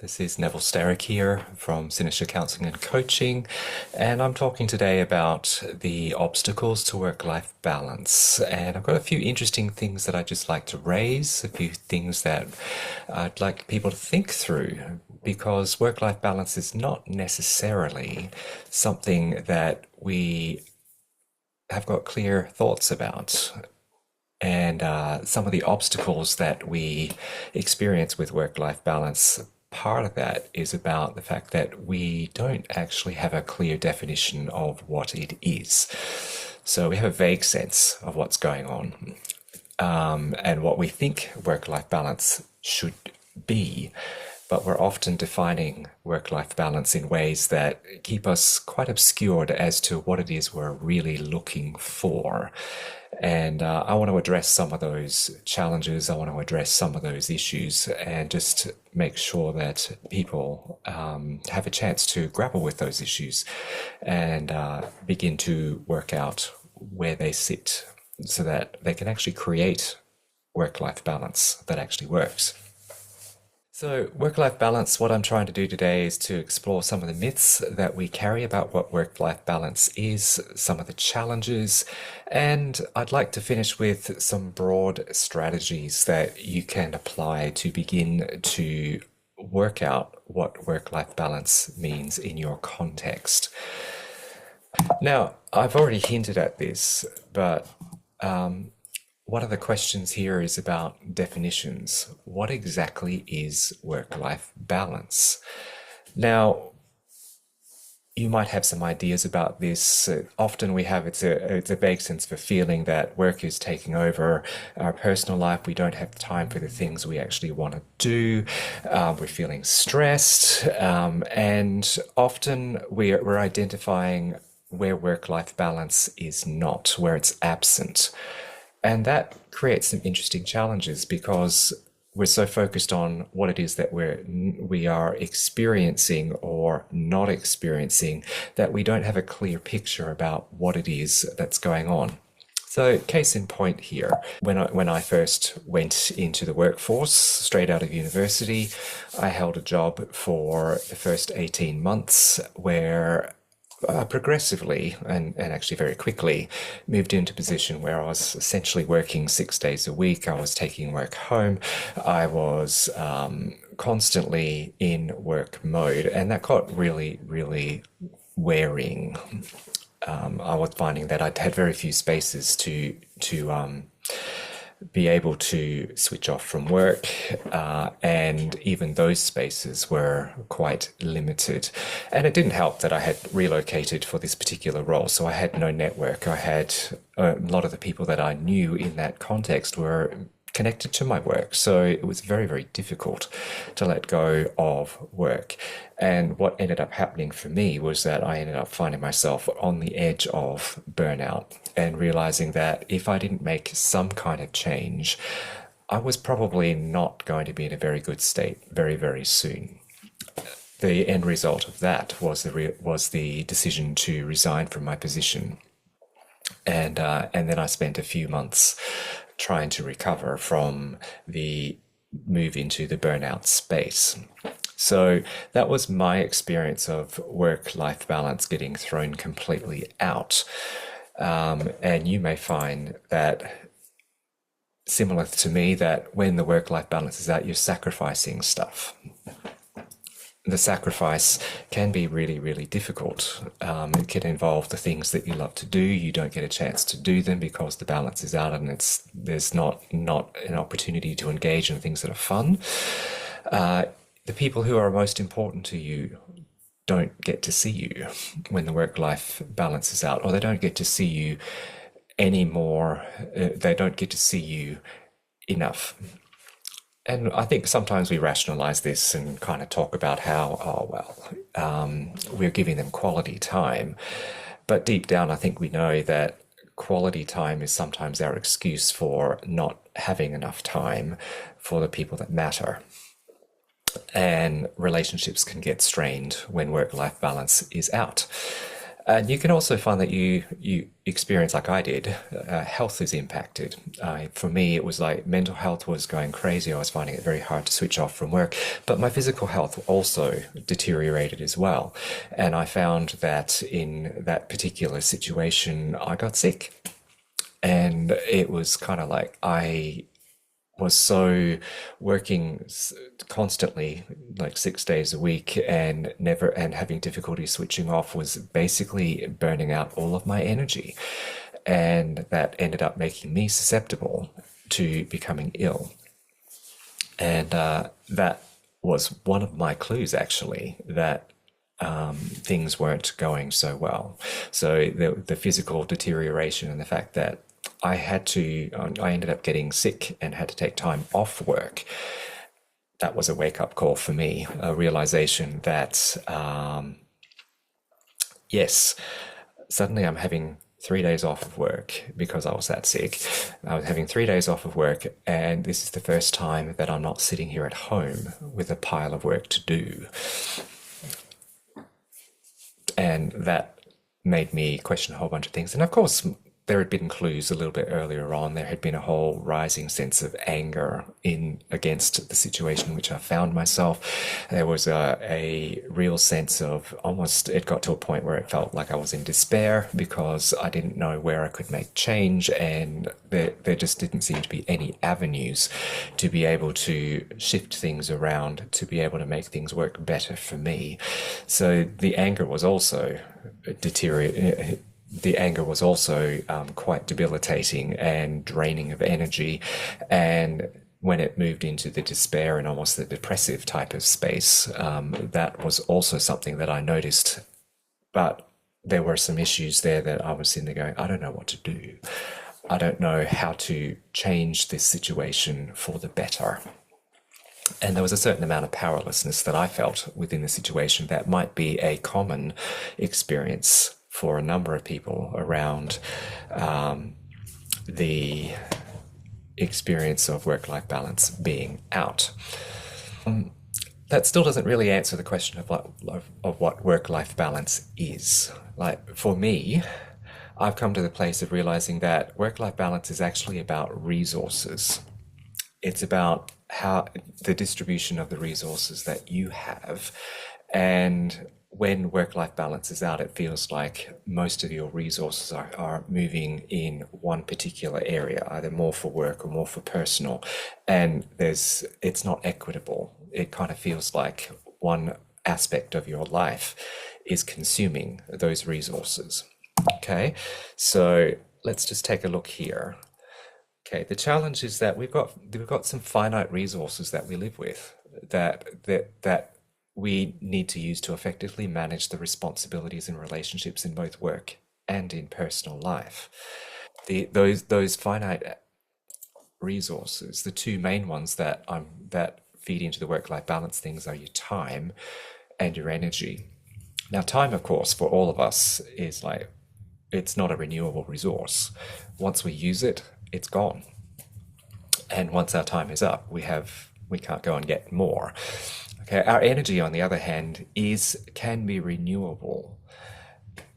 This is Neville Starick here from Synertia Counseling and Coaching, and I'm talking today about the obstacles to work-life balance. And I've got a few interesting things that I'd just like to raise, a few things that I'd like people to think through, because work-life balance is not necessarily something that we have got clear thoughts about. And some of the obstacles that we experience with work-life balance, part of that is about the fact that we don't actually have a clear definition of what it is. So we have a vague sense of what's going on, and what we think work-life balance should be. But we're often defining work-life balance in ways that keep us quite obscured as to what it is we're really looking for. And I want to address some of those challenges. I want to address some of those issues and just make sure that people have a chance to grapple with those issues and begin to work out where they sit so that they can actually create work-life balance that actually works. So, work-life balance, what I'm trying to do today is to explore some of the myths that we carry about what work-life balance is, some of the challenges, and I'd like to finish with some broad strategies that you can apply to begin to work out what work-life balance means in your context. Now, I've already hinted at this, but one of the questions here is about definitions. What exactly is work-life balance? Now, you might have some ideas about this. Often we have it's a vague sense of a feeling that work is taking over our personal life. We don't have time for the things we actually want to do. We're feeling stressed, and often we're identifying where work-life balance is not, where it's absent. And that creates some interesting challenges because we're so focused on what it is that we are experiencing or not experiencing that we don't have a clear picture about what it is that's going on. So, case in point here, when I first went into the workforce straight out of university, I held a job for the first 18 months where progressively and actually very quickly moved into a position where I was essentially working 6 days a week. I was taking work home. I was constantly in work mode, and that got really, really wearing. I was finding that I'd had very few spaces to be able to switch off from work, and even those spaces were quite limited. And it didn't help that I had relocated for this particular role, so I had no network. I had a lot of the people that I knew in that context were connected to my work, so it was very, very difficult to let go of work. And what ended up happening for me was that I ended up finding myself on the edge of burnout and realizing that if I didn't make some kind of change, I was probably not going to be in a very good state very, very soon. The end result of that was the decision to resign from my position, and then I spent a few months trying to recover from the move into the burnout space. So that was my experience of work-life balance getting thrown completely out. And you may find that similar to me, that when the work-life balance is out, you're sacrificing stuff. The sacrifice can be really, really difficult. It can involve the things that you love to do. You don't get a chance to do them because the balance is out, and there's not an opportunity to engage in things that are fun. The people who are most important to you don't get to see you when the work-life balance is out, or they don't get to see you anymore. They don't get to see you enough. And I think sometimes we rationalize this and kind of talk about how, oh, well, we're giving them quality time. But deep down, I think we know that quality time is sometimes our excuse for not having enough time for the people that matter. And relationships can get strained when work-life balance is out. And you can also find that you experience, like I did, health is impacted. For me, it was like mental health was going crazy. I was finding it very hard to switch off from work, but my physical health also deteriorated as well. And I found that in that particular situation, I got sick. And it was kind of like I was so working constantly, like 6 days a week, and never and having difficulty switching off was basically burning out all of my energy. And that ended up making me susceptible to becoming ill. And that was one of my clues, actually, that things weren't going so well. So the physical deterioration and the fact that I ended up getting sick and had to take time off work. That was a wake up call for me, a realization that, yes, suddenly I'm having 3 days off of work because I was that sick. I was having 3 days off of work, and this is the first time that I'm not sitting here at home with a pile of work to do. And that made me question a whole bunch of things. And of course, there had been clues a little bit earlier on. There had been a whole rising sense of anger in against the situation in which I found myself. There was a real sense of almost, it got to a point where it felt like I was in despair because I didn't know where I could make change, and there just didn't seem to be any avenues to be able to shift things around, to be able to make things work better for me. So the anger was also deteriorating. The anger was also quite debilitating and draining of energy. And when it moved into the despair and almost the depressive type of space, that was also something that I noticed. But there were some issues there that I was sitting there going, I don't know what to do. I don't know how to change this situation for the better. And there was a certain amount of powerlessness that I felt within the situation that might be a common experience for a number of people around the experience of work-life balance being out. That still doesn't really answer the question of what work-life balance is. Like for me, I've come to the place of realizing that work-life balance is actually about resources. It's about how the distribution of the resources that you have. And when work-life balance is out, it feels like most of your resources are moving in one particular area, either more for work or more for personal. And it's not equitable. It kind of feels like one aspect of your life is consuming those resources. Okay, so let's just take a look here. Okay, the challenge is that we've got some finite resources that we live with that we need to use to effectively manage the responsibilities and relationships in both work and in personal life. Those finite resources, the two main ones that feed into the work-life balance things are your time and your energy. Now, time, of course, for all of us is like it's not a renewable resource. Once we use it, it's gone. And once our time is up, we can't go and get more. Okay, our energy, on the other hand, can be renewable,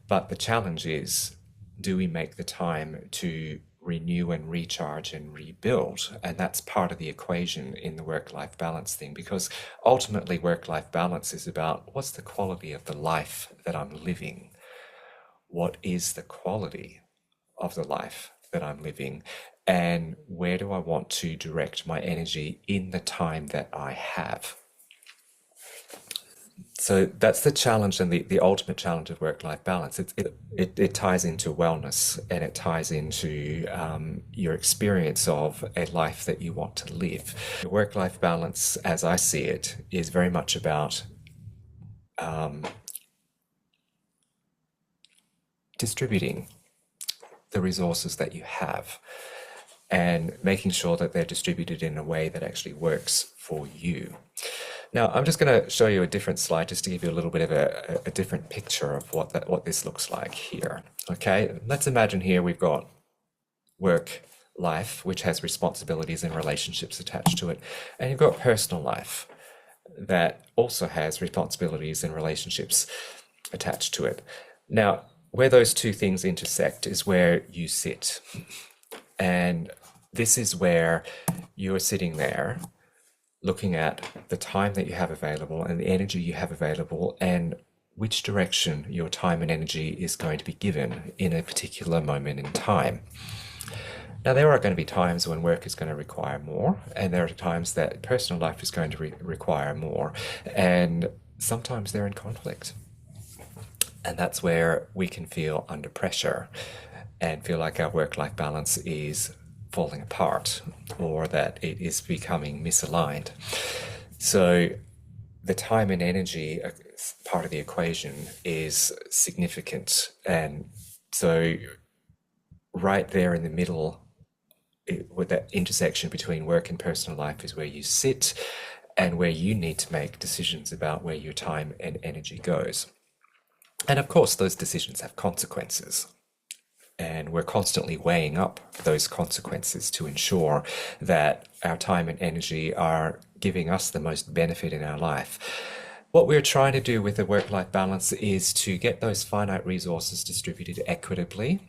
but the challenge is, do we make the time to renew and recharge and rebuild? And that's part of the equation in the work-life balance thing, because ultimately work-life balance is about what's the quality of the life that I'm living? What is the quality of the life that I'm living? And where do I want to direct my energy in the time that I have? So that's the challenge and the ultimate challenge of work-life balance. It ties into wellness, and it ties into your experience of a life that you want to live. Work-life balance, as I see it, is very much about distributing the resources that you have and making sure that they're distributed in a way that actually works for you. Now, I'm just going to show you a different slide just to give you a little bit of a different picture of what this looks like here. Okay, let's imagine here we've got work life, which has responsibilities and relationships attached to it, and you've got personal life that also has responsibilities and relationships attached to it. Now, where those two things intersect is where you sit. And this is where you're sitting there looking at the time that you have available and the energy you have available and which direction your time and energy is going to be given in a particular moment in time. Now, there are going to be times when work is going to require more, and there are times that personal life is going to require more, and sometimes they're in conflict. And that's where we can feel under pressure and feel like our work-life balance is falling apart or that it is becoming misaligned. So the time and energy part of the equation is significant. And so right there in the middle, with that intersection between work and personal life is where you sit and where you need to make decisions about where your time and energy goes. And of course, those decisions have consequences. And we're constantly weighing up those consequences to ensure that our time and energy are giving us the most benefit in our life. What we're trying to do with the work-life balance is to get those finite resources distributed equitably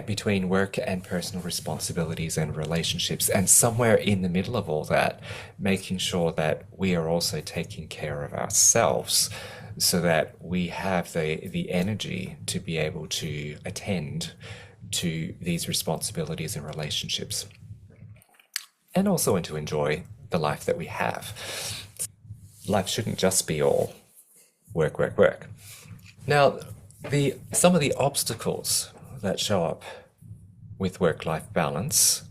between work and personal responsibilities and relationships, and somewhere in the middle of all that, making sure that we are also taking care of ourselves so that we have the energy to be able to attend to these responsibilities and relationships, and also to enjoy the life that we have. Life shouldn't just be all work, work, work. Now, some of the obstacles that show up with work-life balance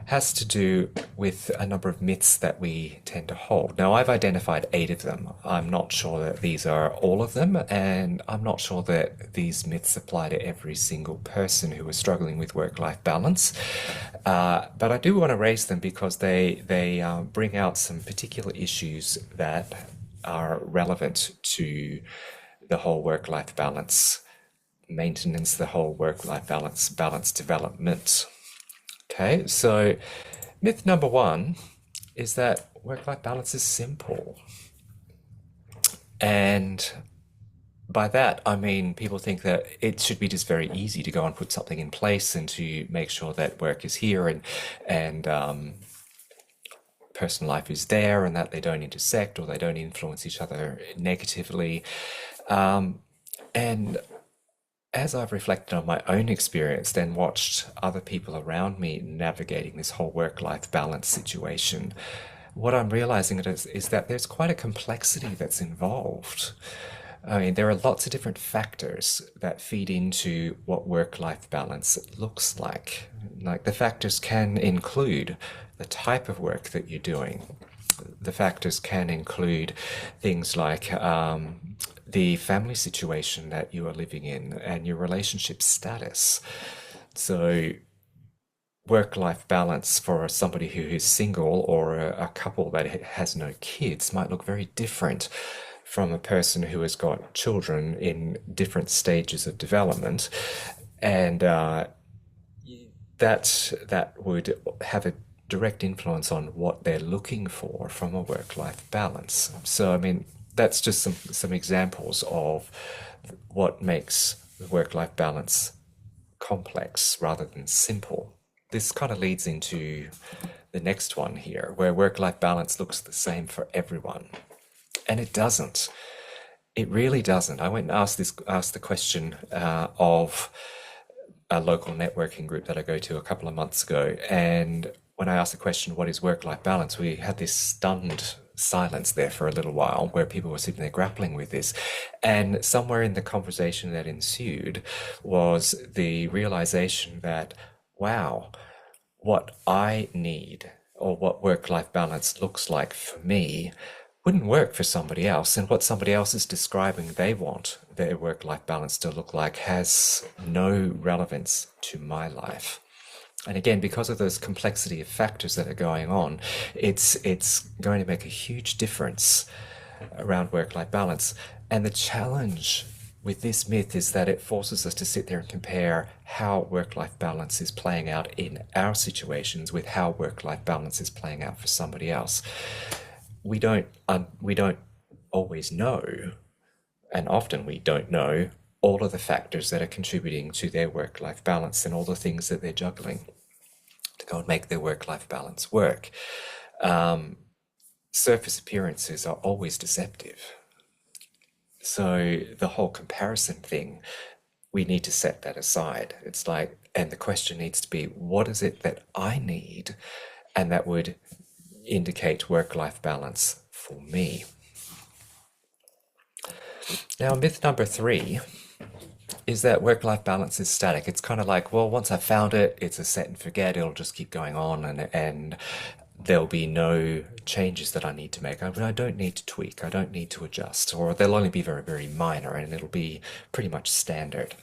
has to do with a number of myths that we tend to hold. Now, I've identified 8 of them. I'm not sure that these are all of them, and I'm not sure that these myths apply to every single person who is struggling with work-life balance. But I do want to raise them because they bring out some particular issues that are relevant to the whole work-life balance maintenance, the whole work-life balance development. Okay, so myth number 1 is that work-life balance is simple. And by that, I mean, people think that it should be just very easy to go and put something in place and to make sure that work is here and personal life is there and that they don't intersect or they don't influence each other negatively. And as I've reflected on my own experience, then watched other people around me navigating this whole work-life balance situation, what I'm realizing is that there's quite a complexity that's involved. I mean, there are lots of different factors that feed into what work-life balance looks like. Like the factors can include the type of work that you're doing. The factors can include things like the family situation that you are living in and your relationship status. So work-life balance for somebody who is single or a couple that has no kids might look very different from a person who has got children in different stages of development. And that would have a direct influence on what they're looking for from a work-life balance. So, I mean, that's just some examples of what makes the work-life balance complex rather than simple. This kind of leads into the next one here, where work-life balance looks the same for everyone. And it doesn't. It really doesn't. I went and asked the question of a local networking group that I go to a couple of months ago. And when I asked the question, what is work-life balance? We had this stunned silence there for a little while where people were sitting there grappling with this. And somewhere in the conversation that ensued was the realization that, wow, what I need or what work-life balance looks like for me wouldn't work for somebody else. And what somebody else is describing they want their work-life balance to look like has no relevance to my life. And again, because of those complexity of factors that are going on, it's going to make a huge difference around work-life balance. And the challenge with this myth is that it forces us to sit there and compare how work-life balance is playing out in our situations with how work-life balance is playing out for somebody else. We don't always know, and often we don't know all of the factors that are contributing to their work-life balance and all the things that they're juggling to go and make their work-life balance work. Surface appearances are always deceptive. So the whole comparison thing, we need to set that aside. It's like, and the question needs to be, what is it that I need? And that would indicate work-life balance for me. Now, myth number 3 is that work-life balance is static. It's kind of like, well, once I've found it, it's a set and forget. It'll just keep going on, and there'll be no changes that I need to make. I don't need to tweak. I don't need to adjust, or they'll only be very, very minor, and it'll be pretty much standard.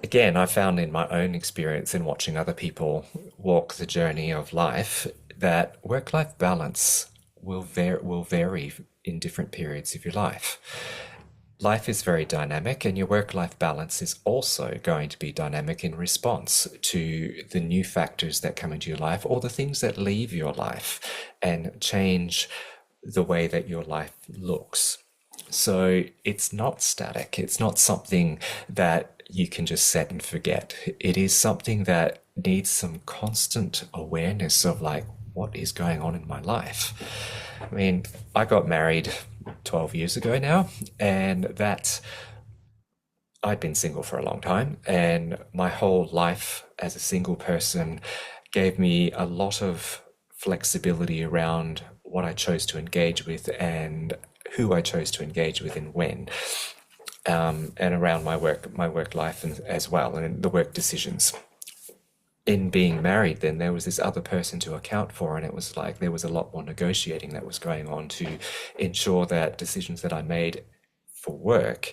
Again, I found in my own experience in watching other people walk the journey of life that work-life balance will vary in different periods of your life. Life is very dynamic, and your work-life balance is also going to be dynamic in response to the new factors that come into your life or the things that leave your life and change the way that your life looks. So it's not static. It's not something that you can just set and forget. It is something that needs some constant awareness of like, what is going on in my life? I mean, I got married 12 years ago now, and that I'd been single for a long time, and my whole life as a single person gave me a lot of flexibility around what I chose to engage with and who I chose to engage with and when, and around my work life as well, and the work decisions. In being married, then there was this other person to account for, and it was like there was a lot more negotiating that was going on to ensure that decisions that I made for work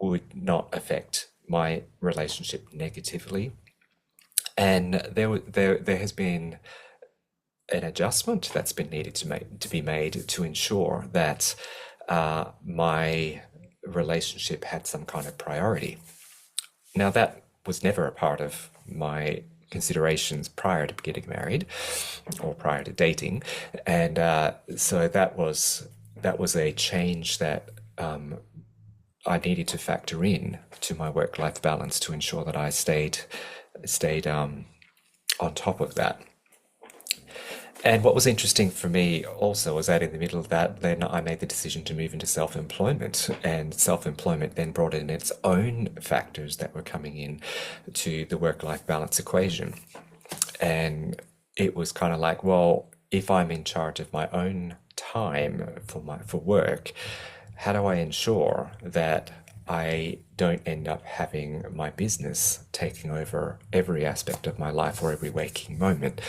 would not affect my relationship negatively. And there has been an adjustment that's been needed to be made to ensure that my relationship had some kind of priority. Now that was never a part of my considerations prior to getting married or prior to dating, and so that was a change that I needed to factor in to my work-life balance to ensure that I stayed on top of that. And what was interesting for me also was that in the middle of that, then I made the decision to move into self-employment, and self-employment then brought in its own factors that were coming in to the work-life balance equation. And it was kind of like, well, if I'm in charge of my own time for work, how do I ensure that I don't end up having my business taking over every aspect of my life or every waking moment?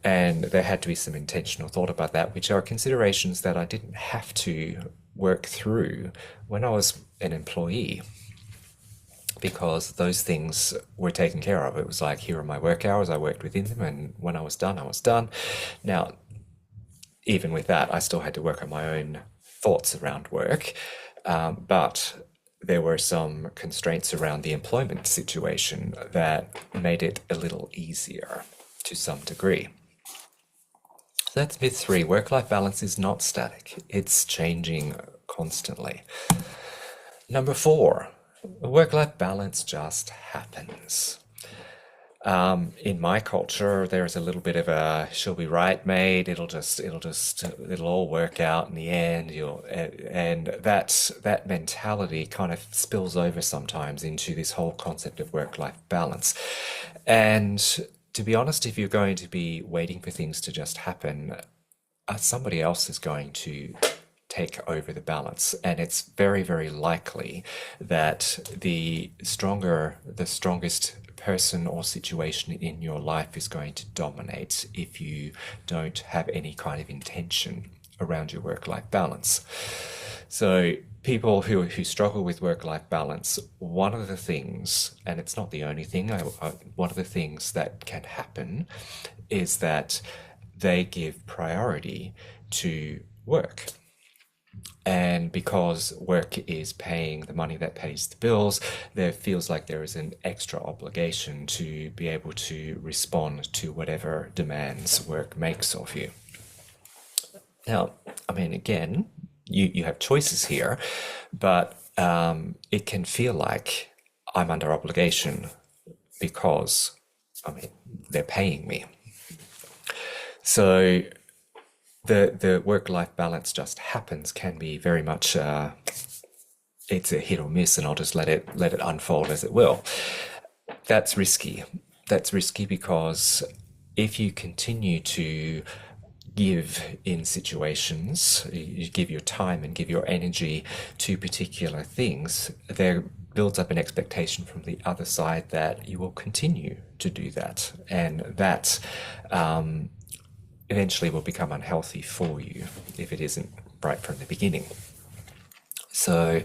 And there had to be some intentional thought about that, which are considerations that I didn't have to work through when I was an employee, because those things were taken care of. It was like, here are my work hours, I worked within them, and when I was done, I was done. Now, even with that, I still had to work on my own thoughts around work, but there were some constraints around the employment situation that made it a little easier to some degree. So that's myth 3. Work-life balance is not static. It's changing constantly. Number 4, work-life balance just happens. In my culture, there's a little bit of a, she'll be right, mate. It'll all work out in the end. And that mentality kind of spills over sometimes into this whole concept of work-life balance. And to be honest, if you're going to be waiting for things to just happen, somebody else is going to take over the balance, and it's very, very likely that the strongest person or situation in your life is going to dominate if you don't have any kind of intention around your work-life balance. So people who struggle with work-life balance, one of the things, and it's not the only thing, one of the things that can happen is that they give priority to work. And because work is paying the money that pays the bills, there feels like there is an extra obligation to be able to respond to whatever demands work makes of you. Now, I mean, again, you have choices here, but it can feel like I'm under obligation because, I mean, they're paying me. So the work-life balance just happens can be very much it's a hit or miss, and I'll just let it unfold as it will. That's risky. That's risky because if you continue to give in situations, you give your time and give your energy to particular things, there builds up an expectation from the other side that you will continue to do that. And that eventually will become unhealthy for you if it isn't right from the beginning. So,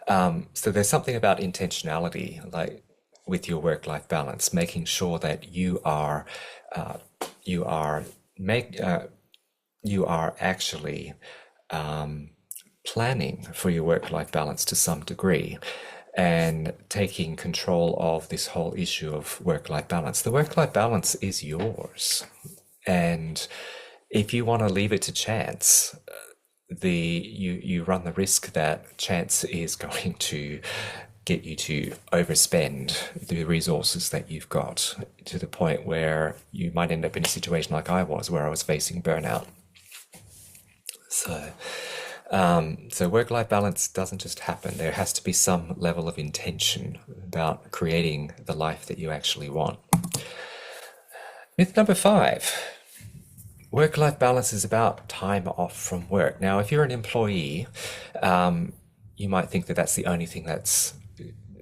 so there's something about intentionality, like with your work-life balance, making sure that uh, you are make you are actually planning for your work-life balance to some degree and taking control of this whole issue of work-life balance. The work-life balance is yours. And if you want to leave it to chance, you run the risk that chance is going to get you to overspend the resources that you've got to the point where you might end up in a situation like I was, where I was facing burnout. So, so work-life balance doesn't just happen. There has to be some level of intention about creating the life that you actually want. Myth number 5. Work-life balance is about time off from work. Now, if you're an employee, you might think that that's the only thing that's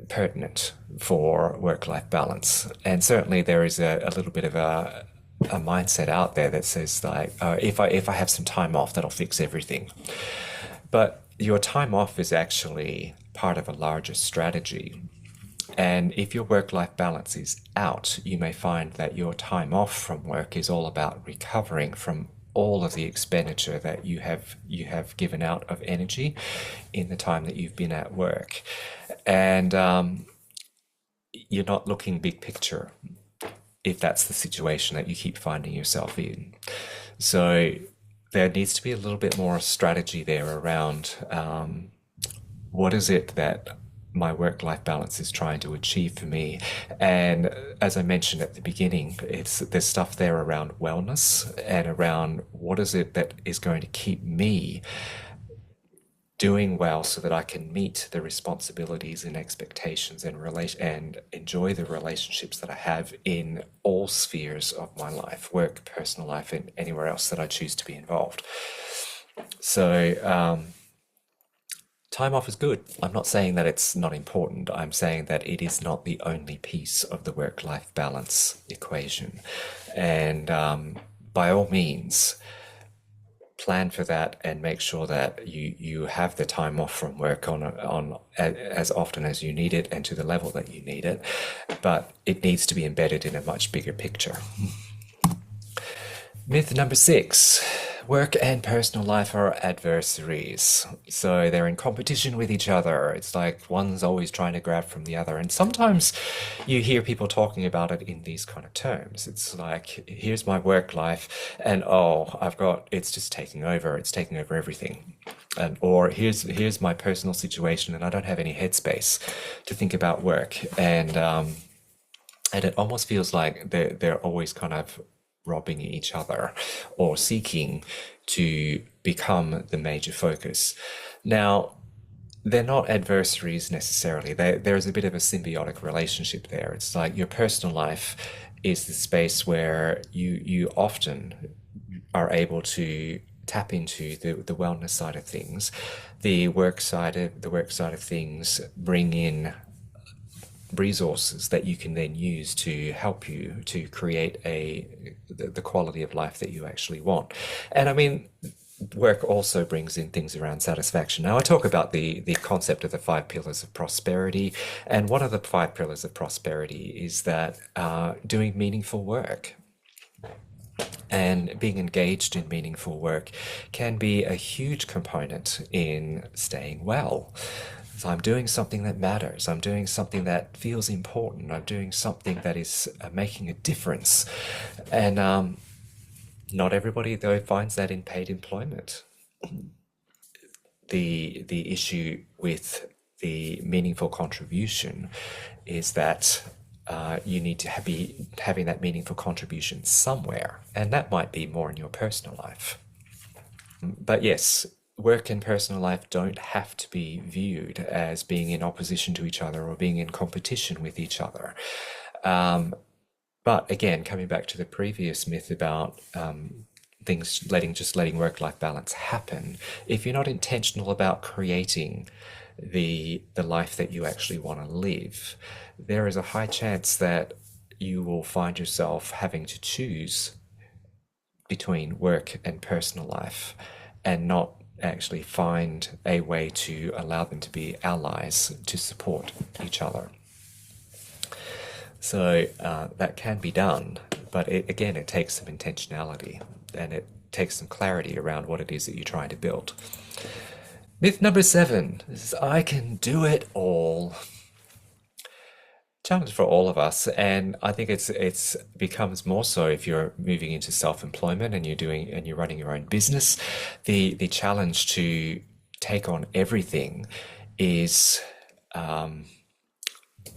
pertinent for work-life balance. And certainly there is a little bit of a mindset out there that says like, if I have some time off, that'll fix everything. But your time off is actually part of a larger strategy. And if your work-life balance is out, you may find that your time off from work is all about recovering from all of the expenditure that you have given out of energy in the time that you've been at work. And you're not looking big picture if that's the situation that you keep finding yourself in. So there needs to be a little bit more strategy there around what is it that my work-life balance is trying to achieve for me. And as I mentioned at the beginning, there's stuff there around wellness and around what is it that is going to keep me doing well so that I can meet the responsibilities and expectations and enjoy the relationships that I have in all spheres of my life, work, personal life, and anywhere else that I choose to be involved. So time off is good. I'm not saying that it's not important. I'm saying that it is not the only piece of the work-life balance equation. And by all means, plan for that and make sure that you have the time off from work on as often as you need it and to the level that you need it. But it needs to be embedded in a much bigger picture. Myth number 6. Work and personal life are adversaries. So they're in competition with each other. It's like one's always trying to grab from the other. And sometimes you hear people talking about it in these kind of terms. It's like, here's my work life, and it's just taking over. It's taking over everything. And or here's my personal situation, and I don't have any headspace to think about work. And it almost feels like they're always kind of robbing each other or seeking to become the major focus. Now, they're not adversaries necessarily. There's a bit of a symbiotic relationship there. It's like your personal life is the space where you often are able to tap into the wellness side of things. The work side of things bring in resources that you can then use to help you to create the quality of life that you actually want. And I mean, work also brings in things around satisfaction. Now, I talk about the concept of the 5 pillars of prosperity, and one of the 5 pillars of prosperity is that doing meaningful work and being engaged in meaningful work can be a huge component in staying well. So I'm doing something that matters. I'm doing something that feels important. I'm doing something that is making a difference. And not everybody, though, finds that in paid employment. The issue with the meaningful contribution is that you need to be having that meaningful contribution somewhere, and that might be more in your personal life. But yes, work and personal life don't have to be viewed as being in opposition to each other or being in competition with each other. But again, coming back to the previous myth about things letting work-life balance happen, if you're not intentional about creating the life that you actually want to live, there is a high chance that you will find yourself having to choose between work and personal life and not actually find a way to allow them to be allies to support each other. So that can be done, but again, it takes some intentionality and it takes some clarity around what it is that you're trying to build. Myth number 7 is I can do it all. Challenge for all of us, and I think it's becomes more so if you're moving into self-employment and you're running your own business. The challenge to take on everything is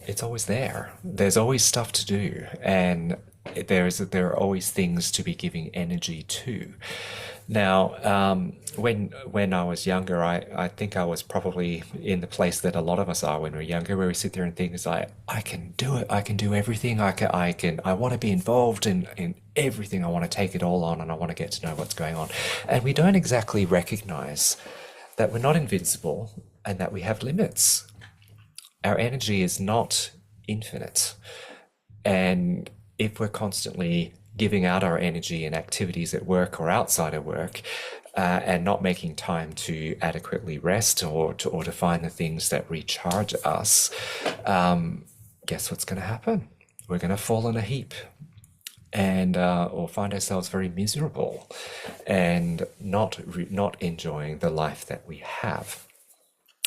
it's always there. There's always stuff to do, and there are always things to be giving energy to. Now, when I was younger, I think I was probably in the place that a lot of us are when we're younger, where we sit there and think, it's like, I can do it, I can do everything, I want to be involved in everything, I want to take it all on, and I want to get to know what's going on. And we don't exactly recognize that we're not invincible and that we have limits. Our energy is not infinite. And if we're constantly giving out our energy in activities at work or outside of work, and not making time to adequately rest or to find the things that recharge us, guess what's going to happen? We're going to fall in a heap and or find ourselves very miserable and not enjoying the life that we have.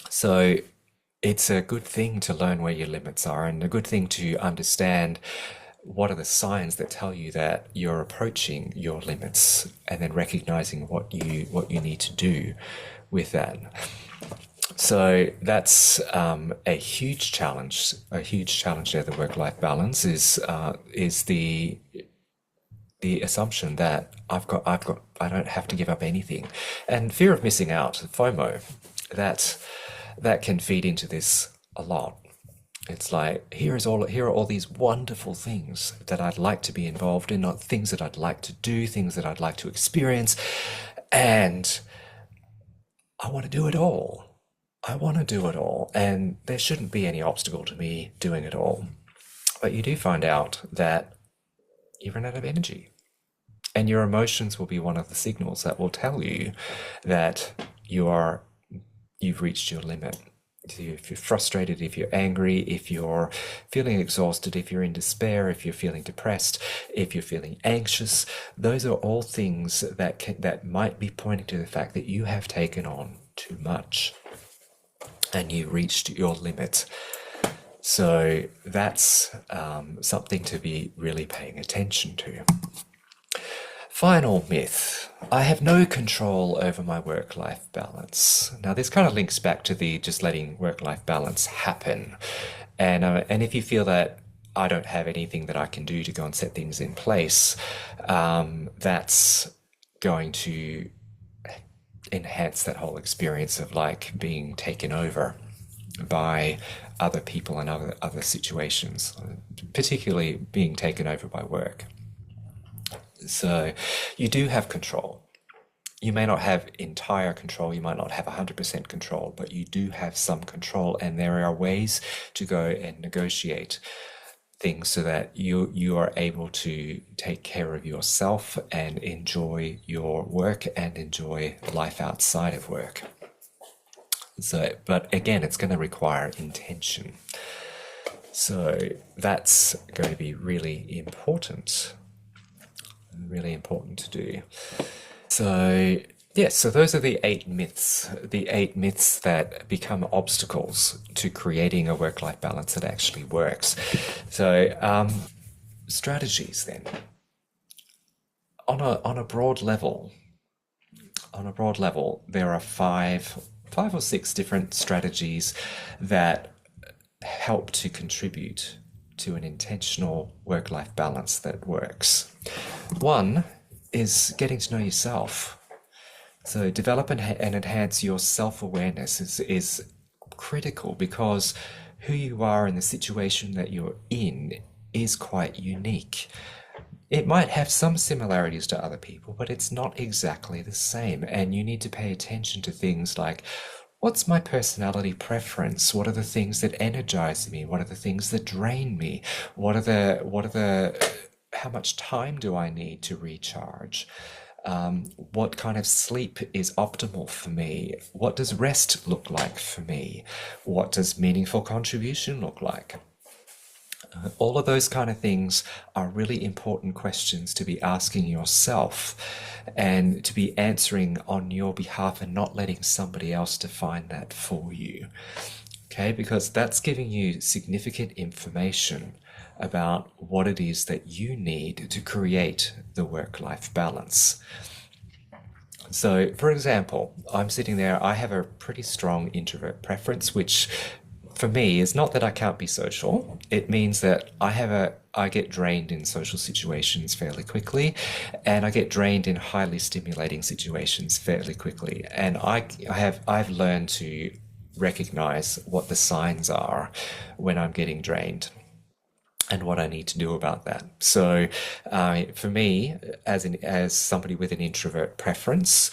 So it's a good thing to learn where your limits are, and a good thing to understand what are the signs that tell you that you're approaching your limits, and then recognizing what you need to do with that. So that's a huge challenge. A huge challenge there. The work-life balance is the assumption that I don't have to give up anything, and fear of missing out, FOMO, that can feed into this a lot. It's like, here are all these wonderful things that I'd like to be involved in, not things that I'd like to do, things that I'd like to experience, and I want to do it all. I want to do it all, and there shouldn't be any obstacle to me doing it all. But you do find out that you run out of energy, and your emotions will be one of the signals that will tell you that you've reached your limit. If you're frustrated, if you're angry, if you're feeling exhausted, if you're in despair, if you're feeling depressed, if you're feeling anxious, those are all things that might be pointing to the fact that you have taken on too much and you reached your limit. So that's something to be really paying attention to. Final myth, I have no control over my work-life balance. Now this kind of links back to the just letting work-life balance happen. And if you feel that I don't have anything that I can do to go and set things in place, that's going to enhance that whole experience of like being taken over by other people and other situations, particularly being taken over by work. So you do have control. You may not have entire control, you might not have 100% control, but you do have some control, and there are ways to go and negotiate things so that you are able to take care of yourself and enjoy your work and enjoy life outside of work. So, but again, it's going to require intention. So that's going to be really important to do. So yes, so those are the 8 myths that become obstacles to creating a work-life balance that actually works. So strategies then. On a broad level, there are 5 5 or 6 different strategies that help to contribute to an intentional work-life balance that works. One is getting to know yourself. So develop and enhance your self-awareness is critical, because who you are in the situation that you're in is quite unique. It might have some similarities to other people, but it's not exactly the same. And you need to pay attention to things like, what's my personality preference? What are the things that energize me? What are the things that drain me? How much time do I need to recharge? What kind of sleep is optimal for me? What does rest look like for me? What does meaningful contribution look like? All of those kind of things are really important questions to be asking yourself and to be answering on your behalf, and not letting somebody else define that for you. Okay, because that's giving you significant information about what it is that you need to create the work-life balance. So, for example, I'm sitting there, I have a pretty strong introvert preference, which for me is not that I can't be social. It means that I get drained in social situations fairly quickly, and I get drained in highly stimulating situations fairly quickly. And I've learned to recognize what the signs are when I'm getting drained and what I need to do about that. So, for me, as somebody with an introvert preference,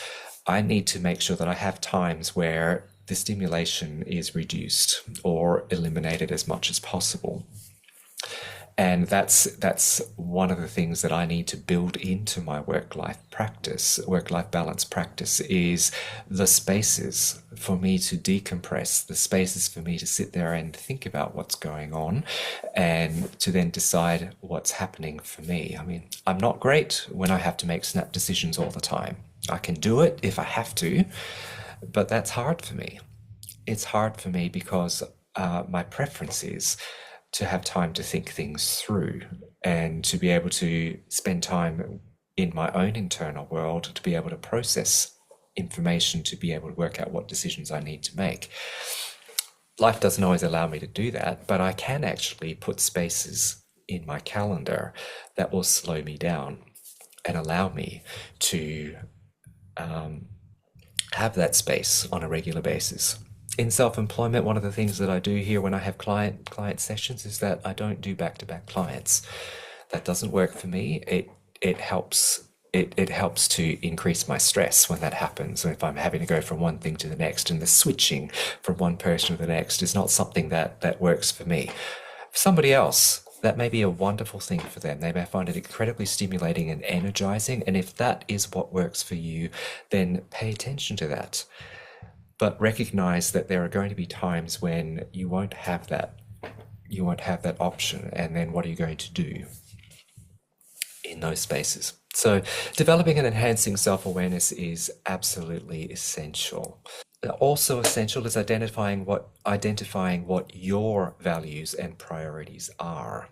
I need to make sure that I have times where the stimulation is reduced or eliminated as much as possible. And that's one of the things that I need to build into my work-life balance practice, is the spaces for me to decompress, the spaces for me to sit there and think about what's going on, and to then decide what's happening for me. I mean, I'm not great when I have to make snap decisions all the time. I can do it if I have to, but that's hard for me. It's hard for me because my preference is to have time to think things through, and to be able to spend time in my own internal world, to be able to process information, to be able to work out what decisions I need to make. Life doesn't always allow me to do that, but I can actually put spaces in my calendar that will slow me down and allow me to have that space on a regular basis. In self-employment, one of the things that I do here when I have client sessions is that I don't do back-to-back clients. That doesn't work for me. It helps to increase my stress when that happens. If I'm having to go from one thing to the next, and the switching from one person to the next is not something that works for me. For somebody else, that may be a wonderful thing for them. They may find it incredibly stimulating and energizing. And if that is what works for you, then pay attention to that. But recognize that there are going to be times when you won't have that. You won't have that option. And then what are you going to do in those spaces? So developing and enhancing self-awareness is absolutely essential. Also essential is identifying what your values and priorities are.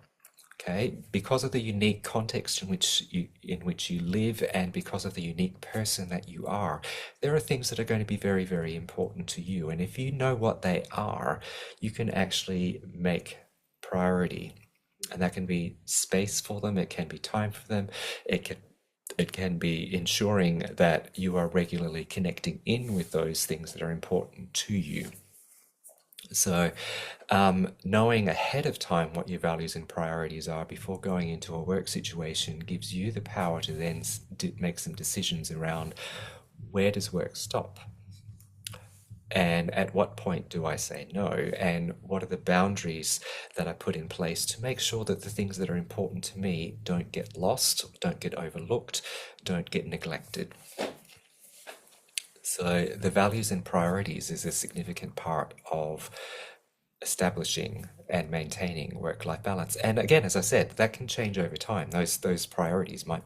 Okay, because of the unique context in which you live, and because of the unique person that you are, there are things that are going to be very, very important to you. And if you know what they are, you can actually make priority. And that can be space for them, it can be time for them, it can be ensuring that you are regularly connecting in with those things that are important to you. So, knowing ahead of time what your values and priorities are before going into a work situation gives you the power to then make some decisions around, where does work stop? And at what point do I say no? And what are the boundaries that I put in place to make sure that the things that are important to me don't get lost, don't get overlooked, don't get neglected? So the values and priorities is a significant part of establishing and maintaining work-life balance. And again, as I said, that can change over time. Those priorities might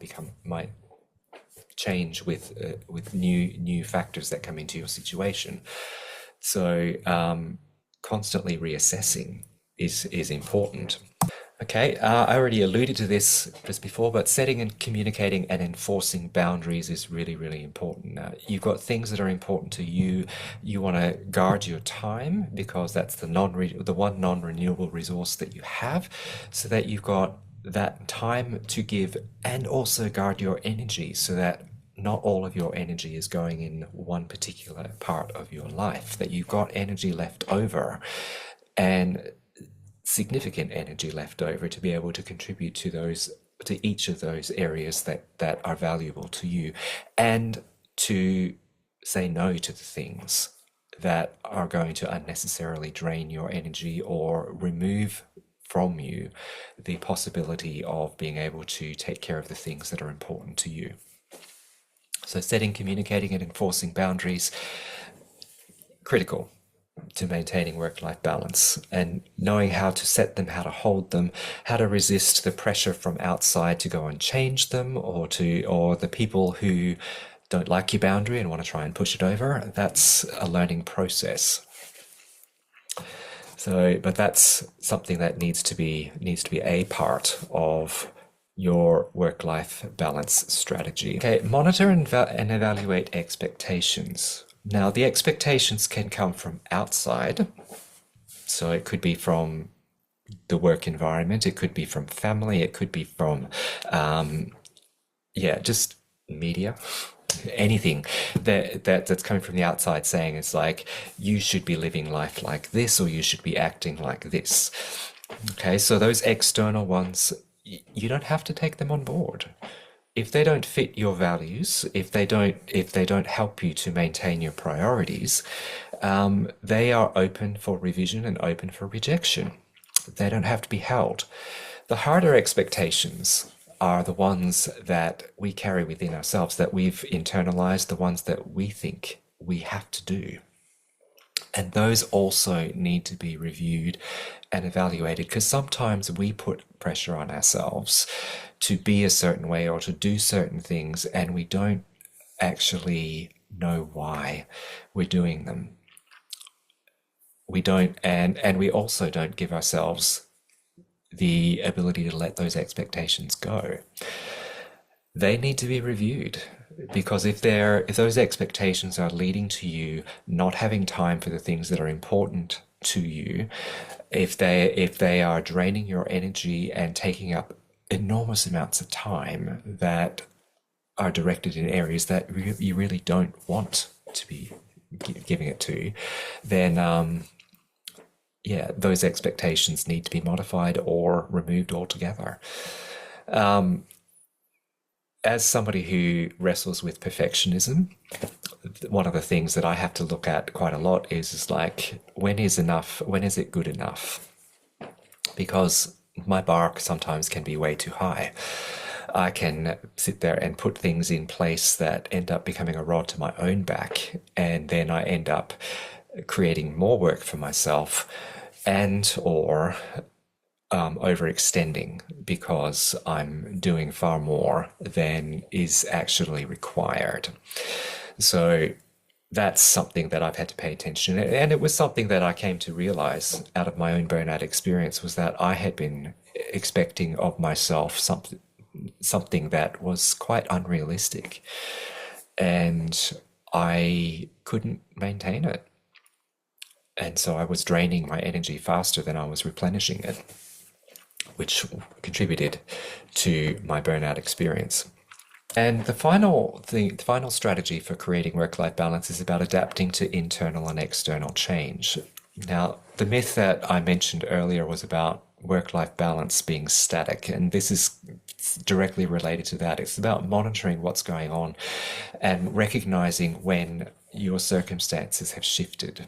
change with new factors that come into your situation. So constantly reassessing is important. Okay, I already alluded to this just before, but setting and communicating and enforcing boundaries is really, really important. Now, you've got things that are important to you. You want to guard your time because that's the one non-renewable resource that you have, so that you've got that time to give, and also guard your energy so that not all of your energy is going in one particular part of your life, that you've got energy left over. And significant energy left over to be able to contribute to each of those areas that are valuable to you, and to say no to the things that are going to unnecessarily drain your energy or remove from you the possibility of being able to take care of the things that are important to you. So setting, communicating, and enforcing boundaries, critical to maintaining work-life balance, and knowing how to set them, how to hold them, how to resist the pressure from outside to go and change them, or the people who don't like your boundary and want to try and push it over. That's a learning process. So, but that's something that needs to be a part of your work-life balance strategy. Okay, monitor and evaluate expectations. Now, the expectations can come from outside. So it could be from the work environment, it could be from family, it could be from, just media, anything that's coming from the outside saying it's like, you should be living life like this, or you should be acting like this. Okay, so those external ones, you don't have to take them on board. If they don't fit your values, if they don't help you to maintain your priorities, they are open for revision and open for rejection. They don't have to be held. The harder expectations are the ones that we carry within ourselves, that we've internalized, the ones that we think we have to do. And those also need to be reviewed and evaluated, because sometimes we put pressure on ourselves to be a certain way or to do certain things, and we don't actually know why we're doing them. We don't, and we also don't give ourselves the ability to let those expectations go. They need to be reviewed, because if those expectations are leading to you not having time for the things that are important to you, if they are draining your energy and taking up enormous amounts of time that are directed in areas that you really don't want to be giving it to, then those expectations need to be modified or removed altogether. As somebody who wrestles with perfectionism, one of the things that I have to look at quite a lot is like, when is enough? When is it good enough? Because my bar sometimes can be way too high. I can sit there and put things in place that end up becoming a rod to my own back, and then I end up creating more work for myself, and or overextending because I'm doing far more than is actually required. So that's something that I've had to pay attention to. And it was something that I came to realize out of my own burnout experience, was that I had been expecting of myself something that was quite unrealistic, and I couldn't maintain it. And so I was draining my energy faster than I was replenishing it, which contributed to my burnout experience. And the final strategy for creating work-life balance is about adapting to internal and external change. Now, the myth that I mentioned earlier was about work-life balance being static, and this is directly related to that. It's about monitoring what's going on and recognizing when your circumstances have shifted,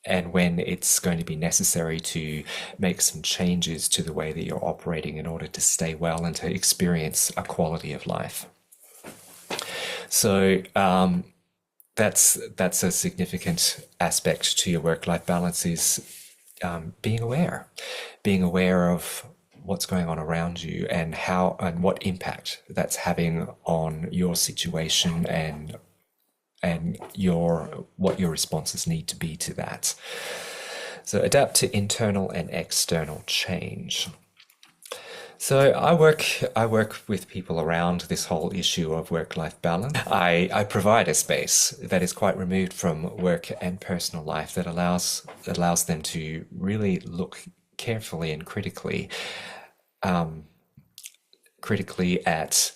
and when it's going to be necessary to make some changes to the way that you're operating in order to stay well and to experience a quality of life. So that's a significant aspect to your work-life balance, is being aware of what's going on around you, and how and what impact that's having on your situation, and what your responses need to be to that. So adapt to internal and external change. So I work with people around this whole issue of work-life balance. I provide a space that is quite removed from work and personal life that allows them to really look carefully and critically at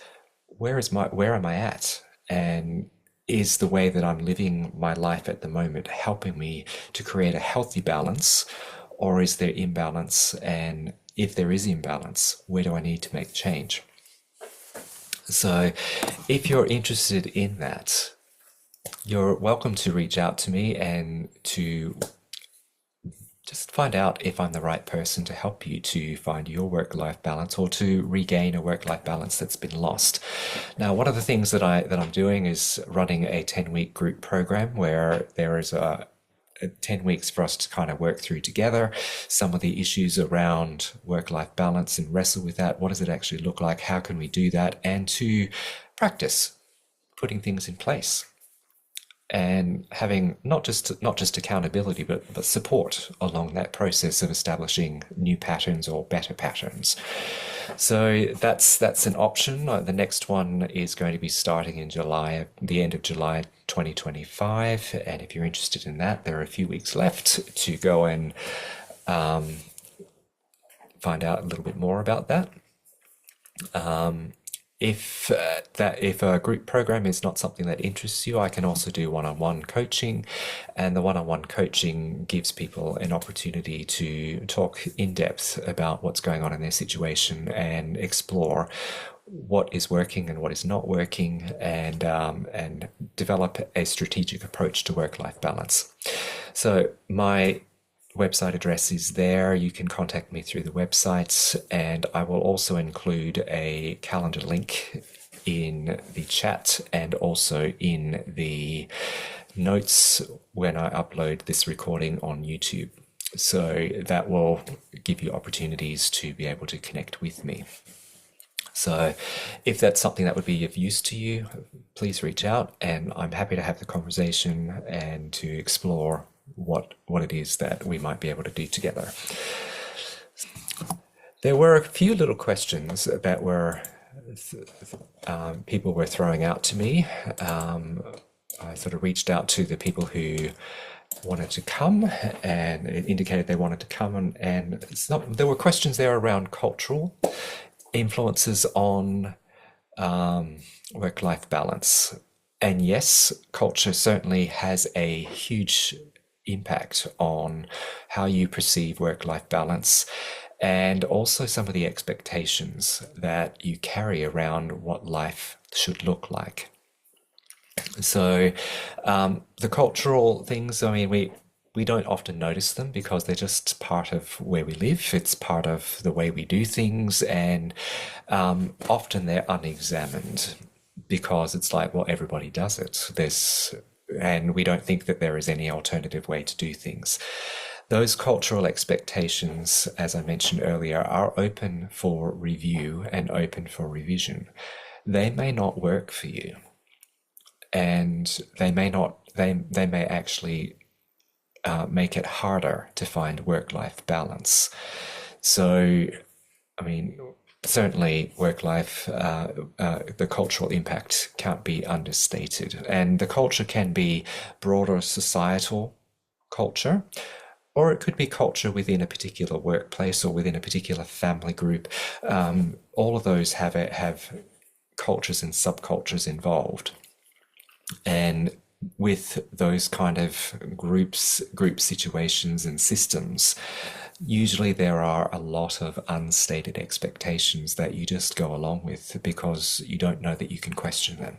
where am I at, and is the way that I'm living my life at the moment helping me to create a healthy balance, or is there imbalance? And if there is imbalance, where do I need to make change? So, if you're interested in that, you're welcome to reach out to me and to just find out if I'm the right person to help you to find your work-life balance or to regain a work-life balance that's been lost. Now, one of the things that I'm doing is running a 10-week group program where there is a 10 weeks for us to kind of work through together some of the issues around work-life balance and wrestle with that. What does it actually look like? How can we do that? And to practice putting things in place and having not just accountability, but support along that process of establishing new patterns or better patterns. So that's an option. The next one is going to be starting in July, the end of July 2025. And if you're interested in that, there are a few weeks left to go and find out a little bit more about that. If a group program is not something that interests you, I can also do one-on-one coaching, and the one-on-one coaching gives people an opportunity to talk in depth about what's going on in their situation and explore what is working and what is not working, and develop a strategic approach to work-life balance. So my website address is there. You can contact me through the website, and I will also include a calendar link in the chat and also in the notes when I upload this recording on YouTube. So that will give you opportunities to be able to connect with me. So if that's something that would be of use to you, please reach out, and I'm happy to have the conversation and to explore what it is that we might be able to do together. There were a few little questions that were people were throwing out to me. I sort of reached out to the people who wanted to come and it indicated they wanted to come, and there were questions there around cultural influences on work-life balance. And yes, culture certainly has a huge impact on how you perceive work-life balance, and also some of the expectations that you carry around what life should look like. So the cultural things, I mean, we don't often notice them because they're just part of where we live. It's part of the way we do things, and often they're unexamined because it's like, well, everybody does it. And we don't think that there is any alternative way to do things. Those cultural expectations, as I mentioned earlier, are open for review and open for revision. They may not work for you, and they may actually make it harder to find work-life balance. So, I mean, certainly work-life, the cultural impact can't be understated. And the culture can be broader societal culture, or it could be culture within a particular workplace or within a particular family group. All of those have cultures and subcultures involved. And with those kind of group situations and systems, usually there are a lot of unstated expectations that you just go along with because you don't know that you can question them.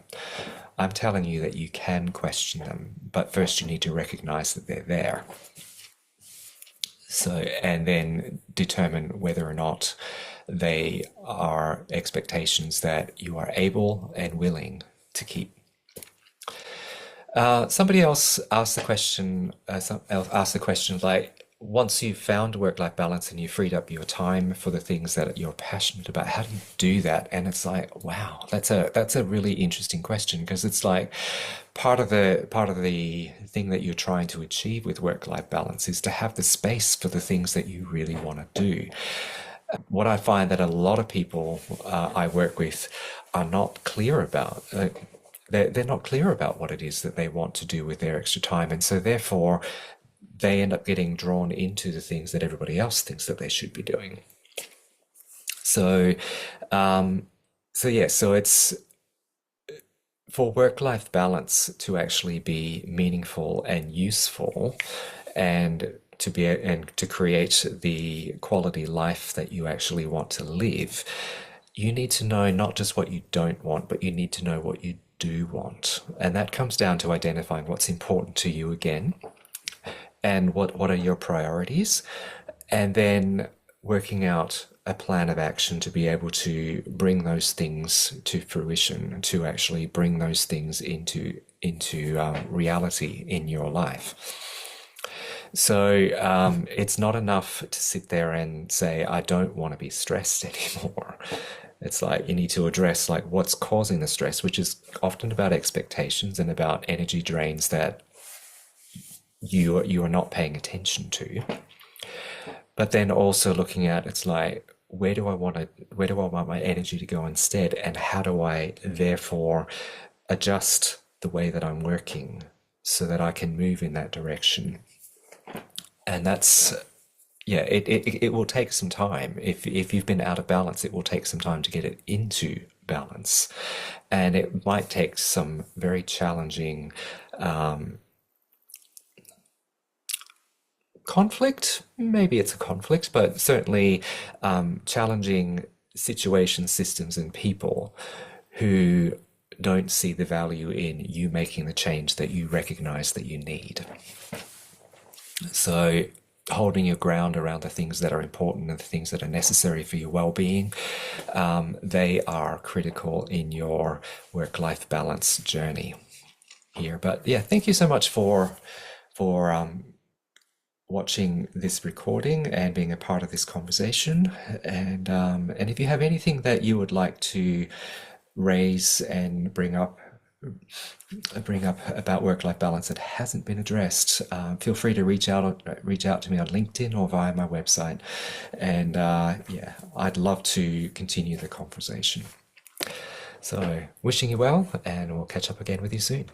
I'm telling you that you can question them, but first you need to recognize that they're there. So, and then determine whether or not they are expectations that you are able and willing to keep. Somebody else asked the question. Asked the question like, once you've found work-life balance and you freed up your time for the things that you're passionate about, how do you do that? And it's like, wow, that's a really interesting question because it's like part of the thing that you're trying to achieve with work-life balance is to have the space for the things that you really want to do. What I find that a lot of people I work with are not clear about. They're not clear about what it is that they want to do with their extra time, and so therefore they end up getting drawn into the things that everybody else thinks that they should be doing. So, so it's for work-life balance to actually be meaningful and useful, and to create the quality life that you actually want to live. You need to know not just what you don't want, but you need to know what you do want, and that comes down to identifying what's important to you again and what are your priorities, and then working out a plan of action to be able to bring those things to fruition, to actually bring those things into reality in your life. So it's not enough to sit there and say, I don't want to be stressed anymore. It's like you need to address like what's causing the stress, which is often about expectations and about energy drains that you are not paying attention to. But then also looking at it's like where do I want my energy to go instead, and how do I therefore adjust the way that I'm working so that I can move in that direction. And that's yeah, it will take some time. If you've been out of balance, it will take some time to get it into balance. And it might take some very challenging conflict. Maybe it's a conflict, but certainly challenging situations, systems, and people who don't see the value in you making the change that you recognize that you need. So, holding your ground around the things that are important and the things that are necessary for your well-being, they are critical in your work-life balance journey here. But yeah, thank you so much for watching this recording and being a part of this conversation. And if you have anything that you would like to raise and bring up about work-life balance that hasn't been addressed, feel free to reach out to me on LinkedIn or via my website. And yeah, I'd love to continue the conversation. So, wishing you well, and we'll catch up again with you soon.